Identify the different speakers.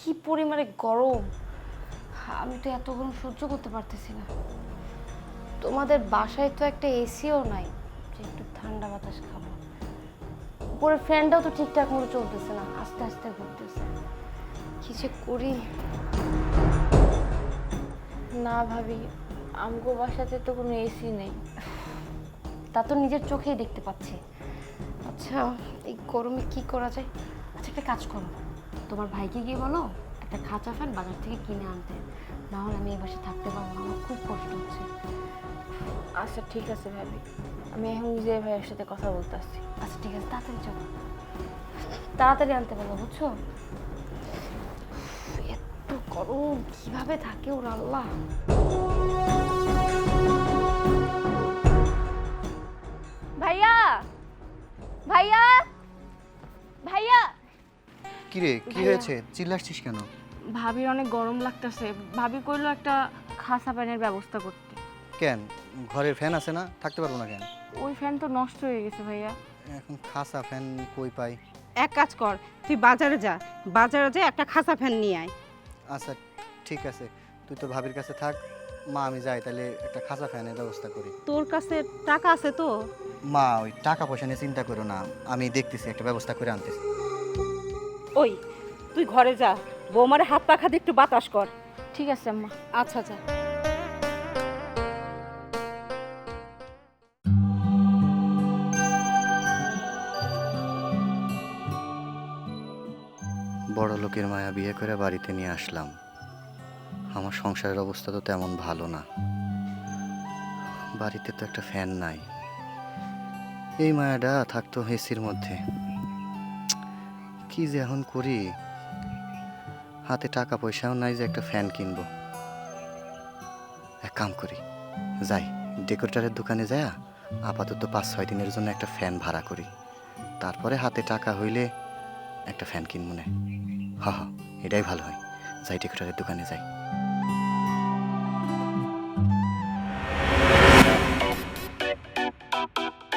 Speaker 1: কি পরিমাণে গরম, আমি তো এত গরম সহ্য করতে পারতেছি না। তোমাদের বাসায় তো একটা এসিও নাই যে একটু ঠান্ডা বাতাস খাবো। উপরে ফ্যানটাও তো ঠিকঠাক মতো চলতেছে না, আস্তে আস্তে ঘুরতেছে। কি যে করি। না ভাবি, আমগো বাসাতে তো কোনো এসি নেই। তা তো নিজের চোখেই দেখতে পাচ্ছি। আচ্ছা, এই গরমে কি করা যায়? আচ্ছা, একটা কাজ করো, তোমার ভাইকে গিয়ে বলো একটা খাঁচা ফ্যান বাজার থেকে কিনে আনতে। না হলে আমি এই বাসায় থাকতে পারবো না, আমার খুব কষ্ট হচ্ছে।
Speaker 2: আচ্ছা ঠিক আছে ভাবি, আমি এখন নিজে ভাইয়ের সাথে কথা বলতে আসছি।
Speaker 1: আচ্ছা ঠিক আছে, তাড়াতাড়ি চলো, তাড়াতাড়ি আনতে বলো, বুঝছো? এত গরম কিভাবে থাকে ওর আল্লাহ।
Speaker 2: ভাইয়া, ভাইয়া, ভাইয়া।
Speaker 3: কিরে, কি
Speaker 2: ভাইয়া।
Speaker 3: হয়েছে? চিল্লাচ্ছিস কেন?
Speaker 2: ভাবির অনেক গরম লাগতেছে, ভাবি কইলো একটা খাসা ফ্যানের ব্যবস্থা করতে।
Speaker 3: কেন, ঘরের ফ্যান আছে না? থাকতে পারবো না কেন?
Speaker 2: ওই ফ্যান তো নষ্ট হয়ে গেছে ভাইয়া।
Speaker 3: এখন খাসা ফ্যান কই পাই?
Speaker 4: এক কাজ কর, তুই বাজারে যা, বাজারে যা একটা খাসা ফ্যান নিয়ে আয়।
Speaker 3: আচ্ছা ঠিক আছে, তুই তো ভাবির কাছে থাক, মা আমি যাই তাহলে একটা খাসা ফ্যানের ব্যবস্থা করি।
Speaker 4: তোর কাছে টাকা আছে তো?
Speaker 3: মা ওই টাকা পয়সা নিয়ে চিন্তা করো না, আমি দেখতেছি একটা ব্যবস্থা করে আনতেছি।
Speaker 4: ওই তুই ঘরে যা, বৌমারে হাত পা খাতে একটু বাতাস কর।
Speaker 2: ঠিক আছে আম্মা।
Speaker 4: আচ্ছা যা।
Speaker 3: বড় লোকের মায়া বিয়ে করে বাড়িতে নিয়ে আসলাম, আমার সংসারের অবস্থা তো তেমন ভালো না। বাড়িতে তো একটা ফ্যান নাই, এই মায়াটা থাকতো এসির মধ্যে। কি যে এখন করি, হাতে টাকা পয়সাও নাই যে একটা ফ্যান কিনবো। এক কাম করি, যাই ডেকোরেটরের দোকানে যাই, আপাতত 5-6 দিনের জন্য একটা ফ্যান ভাড়া করি, তারপরে হাতে টাকা হইলে একটা ফ্যান কিনবো না। হ হ, এটাই ভালো হয়, যাই ডেকোরেটরের দোকানে যাই।